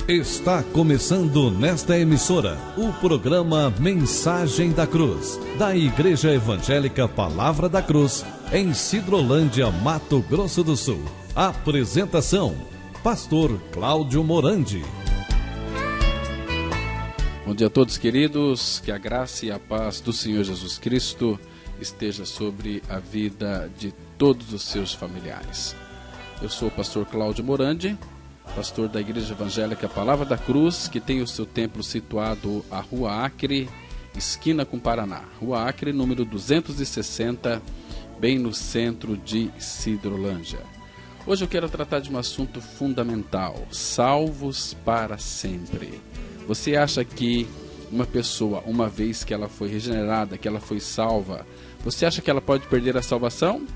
Está começando nesta emissora o programa Mensagem da Cruz, da Igreja Evangélica Palavra da Cruz, em Sidrolândia, Mato Grosso do Sul. Apresentação, Pastor Cláudio Morandi. Bom dia a todos, queridos, que a graça e a paz do Senhor Jesus Cristo esteja sobre a vida de todos os seus familiares. Eu sou o Pastor Cláudio Morandi, pastor da Igreja Evangélica Palavra da Cruz, que tem o seu templo situado à Rua Acre, esquina com Paraná. Rua Acre, número 260, bem no centro de Sidrolândia. Hoje eu quero tratar de um assunto fundamental: salvos para sempre. Você acha que uma pessoa, uma vez que ela foi regenerada, que ela foi salva, você acha que ela pode perder a salvação?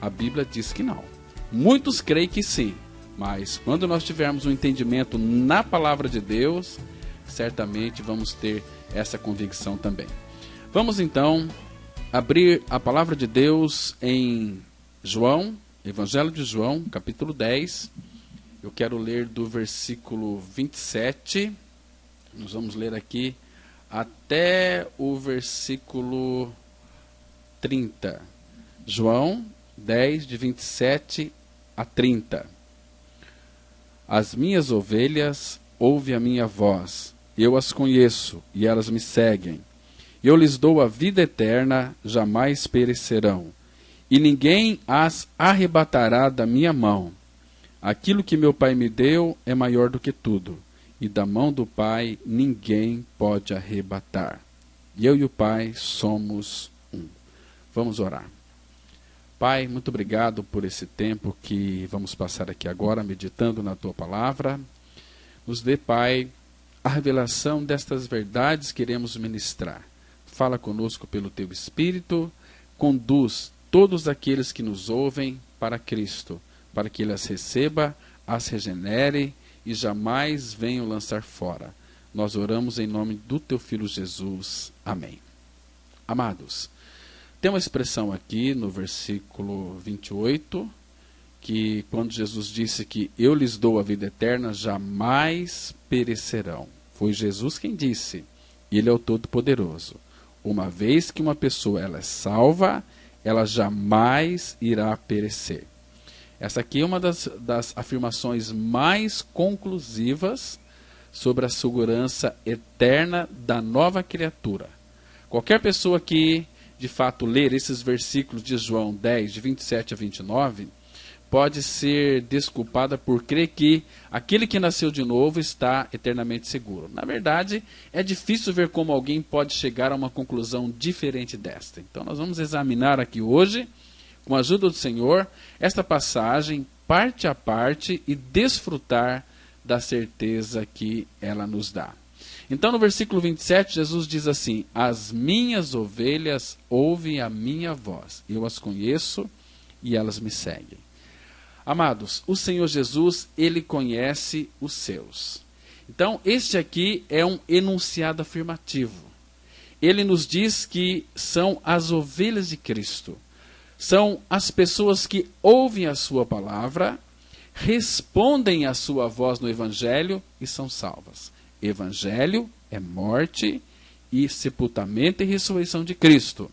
A Bíblia diz que não. Muitos creem que sim. Mas quando nós tivermos um entendimento na palavra de Deus, certamente vamos ter essa convicção também. Vamos então abrir a palavra de Deus em João, Evangelho de João, capítulo 10. Eu quero ler do versículo 27, nós vamos ler aqui até o versículo 30. João 10, de 27 a 30. As minhas ovelhas ouvem a minha voz, eu as conheço e elas me seguem. Eu lhes dou a vida eterna, jamais perecerão, e ninguém as arrebatará da minha mão. Aquilo que meu Pai me deu é maior do que tudo, e da mão do Pai ninguém pode arrebatar. E eu e o Pai somos um. Vamos orar. Pai, muito obrigado por esse tempo que vamos passar aqui agora, meditando na Tua Palavra. Nos dê, Pai, a revelação destas verdades que queremos ministrar. Fala conosco pelo Teu Espírito, conduz todos aqueles que nos ouvem para Cristo, para que Ele as receba, as regenere e jamais venham lançar fora. Nós oramos em nome do Teu Filho Jesus. Amém. Amados, tem uma expressão aqui no versículo 28, que quando Jesus disse que eu lhes dou a vida eterna, jamais perecerão. Foi Jesus quem disse, e Ele é o Todo-Poderoso. Uma vez que uma pessoa ela é salva, ela jamais irá perecer. Essa aqui é uma das afirmações mais conclusivas sobre a segurança eterna da nova criatura. Qualquer pessoa que de fato ler esses versículos de João 10, de 27 a 29, pode ser desculpada por crer que aquele que nasceu de novo está eternamente seguro. Na verdade, é difícil ver como alguém pode chegar a uma conclusão diferente desta. Então nós vamos examinar aqui hoje, com a ajuda do Senhor, esta passagem parte a parte e desfrutar da certeza que ela nos dá. Então, no versículo 27, Jesus diz assim: as minhas ovelhas ouvem a minha voz, eu as conheço e elas me seguem. Amados, o Senhor Jesus, Ele conhece os seus. Então, este aqui é um enunciado afirmativo. Ele nos diz que são as ovelhas de Cristo. São as pessoas que ouvem a sua palavra, respondem à sua voz no Evangelho e são salvas. Evangelho é morte e sepultamento e ressurreição de Cristo.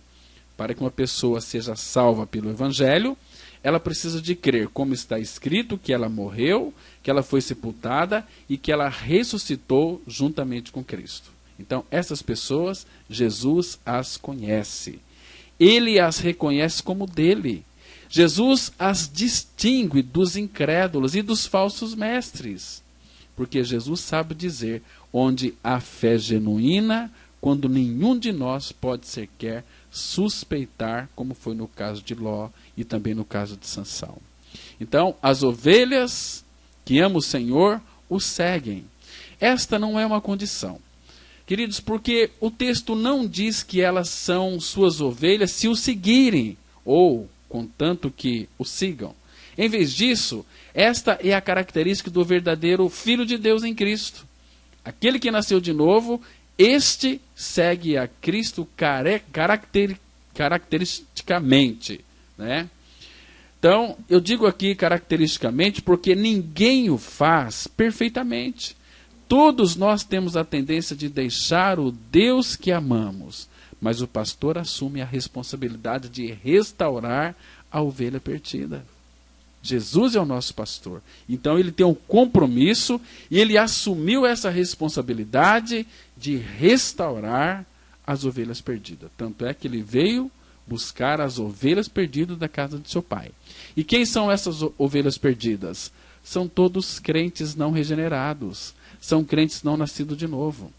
Para que uma pessoa seja salva pelo Evangelho, ela precisa de crer, como está escrito, que ela morreu, que ela foi sepultada e que ela ressuscitou juntamente com Cristo. Então, essas pessoas, Jesus as conhece. Ele as reconhece como dele. Jesus as distingue dos incrédulos e dos falsos mestres. Porque Jesus sabe dizer onde há fé genuína, quando nenhum de nós pode sequer suspeitar, como foi no caso de Ló e também no caso de Sansão. Então, as ovelhas que amam o Senhor o seguem. Esta não é uma condição. Queridos, porque o texto não diz que elas são suas ovelhas se o seguirem, ou contanto que o sigam. Em vez disso, esta é a característica do verdadeiro Filho de Deus em Cristo. Aquele que nasceu de novo, este segue a Cristo caracteristicamente, né? Então, eu digo aqui caracteristicamente porque ninguém o faz perfeitamente. Todos nós temos a tendência de deixar o Deus que amamos, mas o pastor assume a responsabilidade de restaurar a ovelha perdida. Jesus é o nosso pastor. Então ele tem um compromisso e ele assumiu essa responsabilidade de restaurar as ovelhas perdidas. Tanto é que ele veio buscar as ovelhas perdidas da casa de seu pai. E quem são essas ovelhas perdidas? São todos crentes não regenerados. São crentes não nascidos de novo.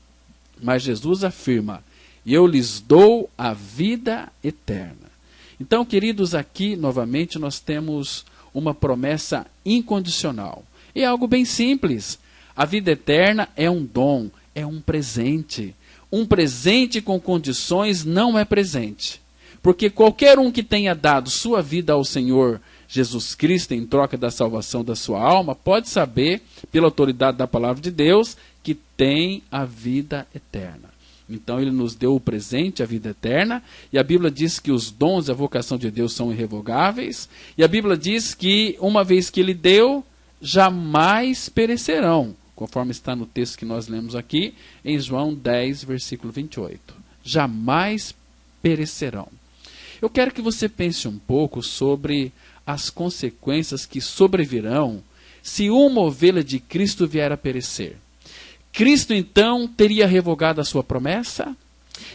Mas Jesus afirma: e eu lhes dou a vida eterna. Então, queridos, aqui novamente nós temos uma promessa incondicional. E é algo bem simples. A vida eterna é um dom, é um presente. Um presente com condições não é presente. Porque qualquer um que tenha dado sua vida ao Senhor Jesus Cristo em troca da salvação da sua alma, pode saber, pela autoridade da palavra de Deus, que tem a vida eterna. Então ele nos deu o presente, a vida eterna, e a Bíblia diz que os dons e a vocação de Deus são irrevogáveis, e a Bíblia diz que uma vez que ele deu, jamais perecerão, conforme está no texto que nós lemos aqui, em João 10, versículo 28. Jamais perecerão. Eu quero que você pense um pouco sobre as consequências que sobrevirão se uma ovelha de Cristo vier a perecer. Cristo, então, teria revogado a sua promessa?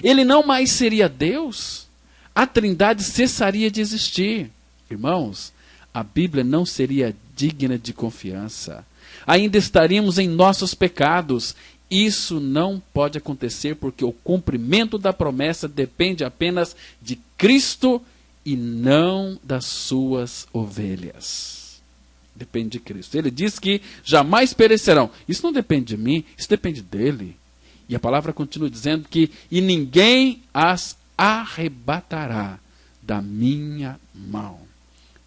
Ele não mais seria Deus? A Trindade cessaria de existir? Irmãos, a Bíblia não seria digna de confiança. Ainda estaríamos em nossos pecados. Isso não pode acontecer porque o cumprimento da promessa depende apenas de Cristo e não das suas ovelhas. Depende de Cristo. Ele diz que jamais perecerão. Isso não depende de mim, isso depende dele. E a palavra continua dizendo que e ninguém as arrebatará da minha mão.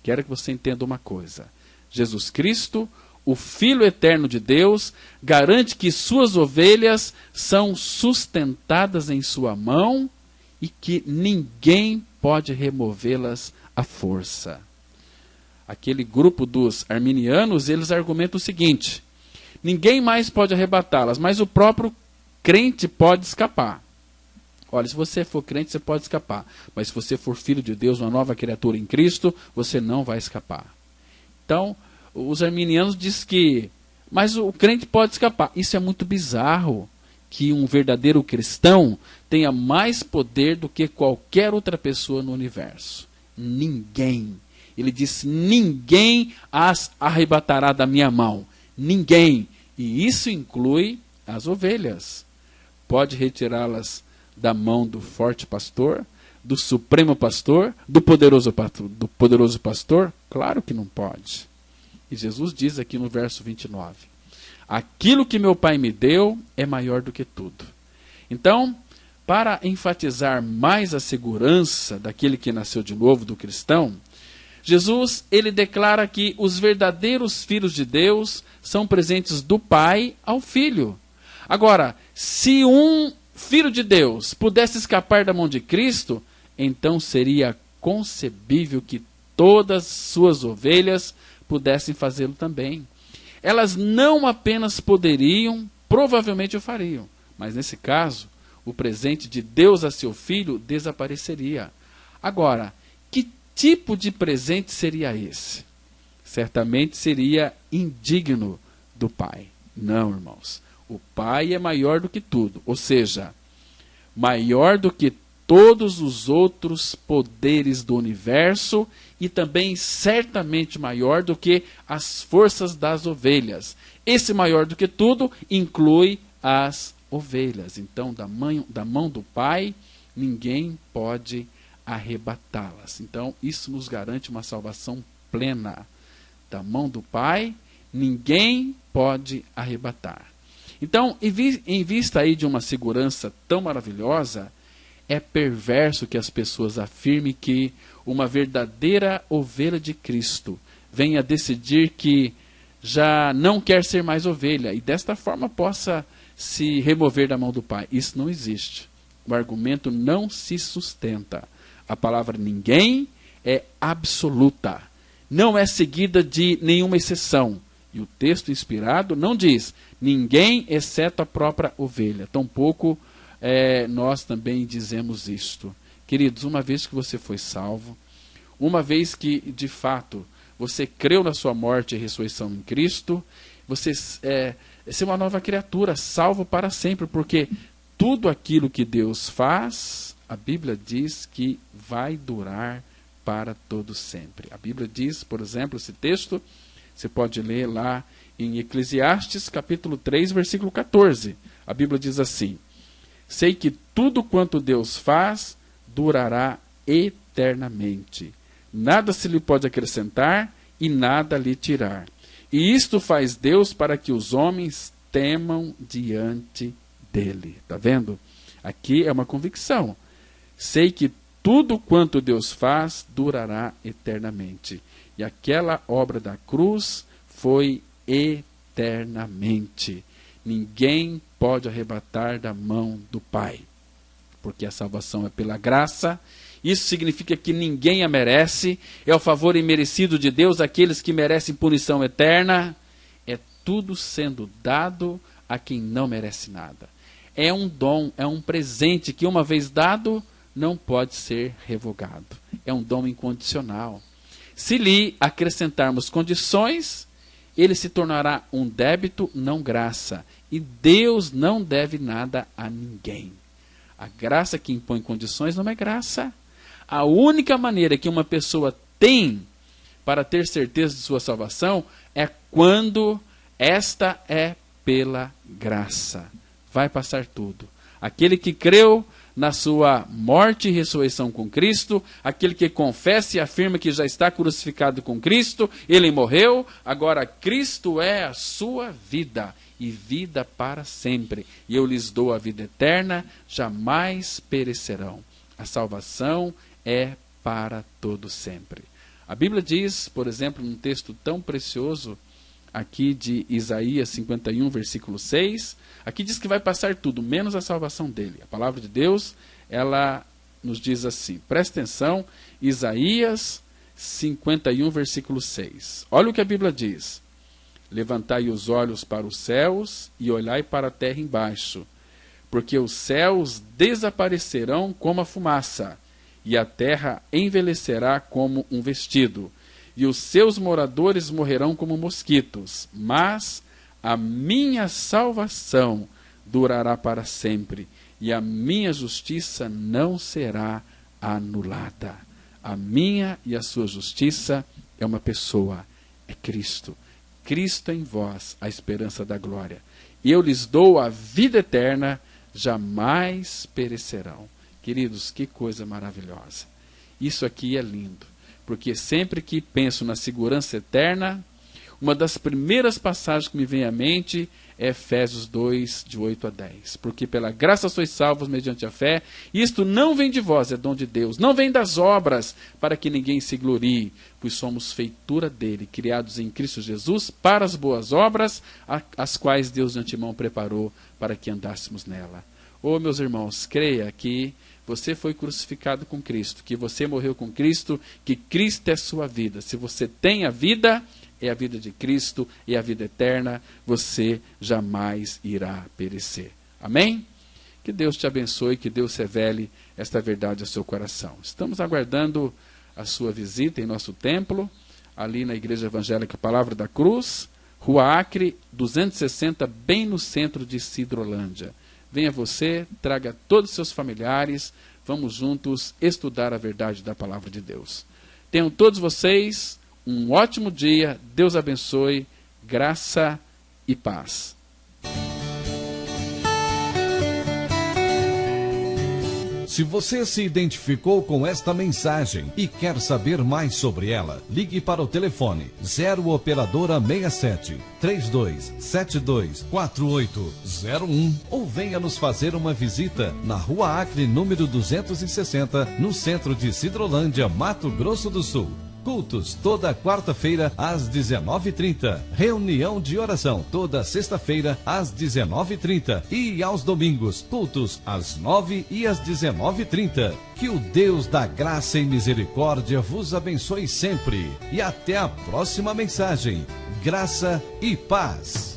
Quero que você entenda uma coisa. Jesus Cristo, o Filho eterno de Deus, garante que suas ovelhas são sustentadas em sua mão e que ninguém pode removê-las à força. Aquele grupo dos arminianos, eles argumentam o seguinte: ninguém mais pode arrebatá-las, mas o próprio crente pode escapar. Olha, se você for crente, você pode escapar. Mas se você for filho de Deus, uma nova criatura em Cristo, você não vai escapar. Então, os arminianos dizem que, mas o crente pode escapar. Isso é muito bizarro, que um verdadeiro cristão tenha mais poder do que qualquer outra pessoa no universo. Ninguém. Ele disse, ninguém as arrebatará da minha mão. Ninguém. E isso inclui as ovelhas. Pode retirá-las da mão do forte pastor, do supremo pastor, do poderoso pastor? Claro que não pode. E Jesus diz aqui no verso 29, aquilo que meu Pai me deu é maior do que tudo. Então, para enfatizar mais a segurança daquele que nasceu de novo, do cristão, Jesus, ele declara que os verdadeiros filhos de Deus são presentes do Pai ao Filho. Agora, se um filho de Deus pudesse escapar da mão de Cristo, então seria concebível que todas suas ovelhas pudessem fazê-lo também. Elas não apenas poderiam, provavelmente o fariam, mas nesse caso, o presente de Deus a seu filho desapareceria. Agora, que tipo de presente seria esse? Certamente seria indigno do Pai. Não, irmãos. O Pai é maior do que tudo, ou seja, maior do que todos os outros poderes do universo e também certamente maior do que as forças das ovelhas. Esse maior do que tudo inclui as ovelhas. Então, da mão do Pai, ninguém pode arrebatá-las. Então, isso nos garante uma salvação plena. Da mão do Pai, ninguém pode arrebatar. Então, em vista aí de uma segurança tão maravilhosa, é perverso que as pessoas afirmem que uma verdadeira ovelha de Cristo venha decidir que já não quer ser mais ovelha e desta forma possa se remover da mão do Pai. Isso não existe. O argumento não se sustenta. A palavra ninguém é absoluta. Não é seguida de nenhuma exceção. E o texto inspirado não diz ninguém exceto a própria ovelha. Tampouco nós também dizemos isto. Queridos, uma vez que você foi salvo, uma vez que de fato você creu na sua morte e ressurreição em Cristo, você é uma nova criatura, salvo para sempre, porque tudo aquilo que Deus faz, a Bíblia diz que vai durar para todo sempre. A Bíblia diz, por exemplo, esse texto, você pode ler lá em Eclesiastes, capítulo 3, versículo 14. A Bíblia diz assim: sei que tudo quanto Deus faz durará eternamente. Nada se lhe pode acrescentar e nada lhe tirar. E isto faz Deus para que os homens temam diante dele. Está vendo? Aqui é uma convicção. Sei que tudo quanto Deus faz durará eternamente. E aquela obra da cruz foi eternamente. Ninguém pode arrebatar da mão do Pai. Porque a salvação é pela graça. Isso significa que ninguém a merece. É o favor imerecido de Deus àqueles que merecem punição eterna. É tudo sendo dado a quem não merece nada. É um dom, é um presente que uma vez dado não pode ser revogado. É um dom incondicional. Se lhe acrescentarmos condições, ele se tornará um débito, não graça. E Deus não deve nada a ninguém. A graça que impõe condições não é graça. A única maneira que uma pessoa tem para ter certeza de sua salvação é quando esta é pela graça. Vai passar tudo. Aquele que creu na sua morte e ressurreição com Cristo, aquele que confessa e afirma que já está crucificado com Cristo, ele morreu, agora Cristo é a sua vida, e vida para sempre. E eu lhes dou a vida eterna, jamais perecerão. A salvação é para todo sempre. A Bíblia diz, por exemplo, num texto tão precioso, aqui de Isaías 51, versículo 6, aqui diz que vai passar tudo, menos a salvação dele. A palavra de Deus, ela nos diz assim, presta atenção, Isaías 51, versículo 6. Olha o que a Bíblia diz. Levantai os olhos para os céus e olhai para a terra embaixo, porque os céus desaparecerão como a fumaça, e a terra envelhecerá como um vestido, e os seus moradores morrerão como mosquitos, mas a minha salvação durará para sempre, e a minha justiça não será anulada. A minha e a sua justiça é uma pessoa, é Cristo. Cristo em vós, a esperança da glória. E eu lhes dou a vida eterna, jamais perecerão. Queridos, que coisa maravilhosa. Isso aqui é lindo, porque sempre que penso na segurança eterna, uma das primeiras passagens que me vem à mente é Efésios 2, de 8 a 10. Porque pela graça sois salvos mediante a fé, e isto não vem de vós, é dom de Deus. Não vem das obras, para que ninguém se glorie, pois somos feitura dele, criados em Cristo Jesus, para as boas obras, as quais Deus de antemão preparou para que andássemos nela. Ô, meus irmãos, creia que você foi crucificado com Cristo, que você morreu com Cristo, que Cristo é sua vida. Se você tem a vida, é a vida de Cristo, é a vida eterna, você jamais irá perecer. Amém? Que Deus te abençoe, que Deus revele esta verdade ao seu coração. Estamos aguardando a sua visita em nosso templo, ali na Igreja Evangélica Palavra da Cruz, Rua Acre, 260, bem no centro de Sidrolândia. Venha você, traga todos os seus familiares, vamos juntos estudar a verdade da Palavra de Deus. Tenham todos vocês um ótimo dia, Deus abençoe, graça e paz. Se você se identificou com esta mensagem e quer saber mais sobre ela, ligue para o telefone 0 operadora 67 3272 4801 ou venha nos fazer uma visita na Rua Acre, número 260, no centro de Sidrolândia, Mato Grosso do Sul. Cultos toda quarta-feira às 19h30. Reunião de oração toda sexta-feira às 19h30. E aos domingos, cultos às 9h e às 19h30. Que o Deus da graça e misericórdia vos abençoe sempre. E até a próxima mensagem. graça e paz.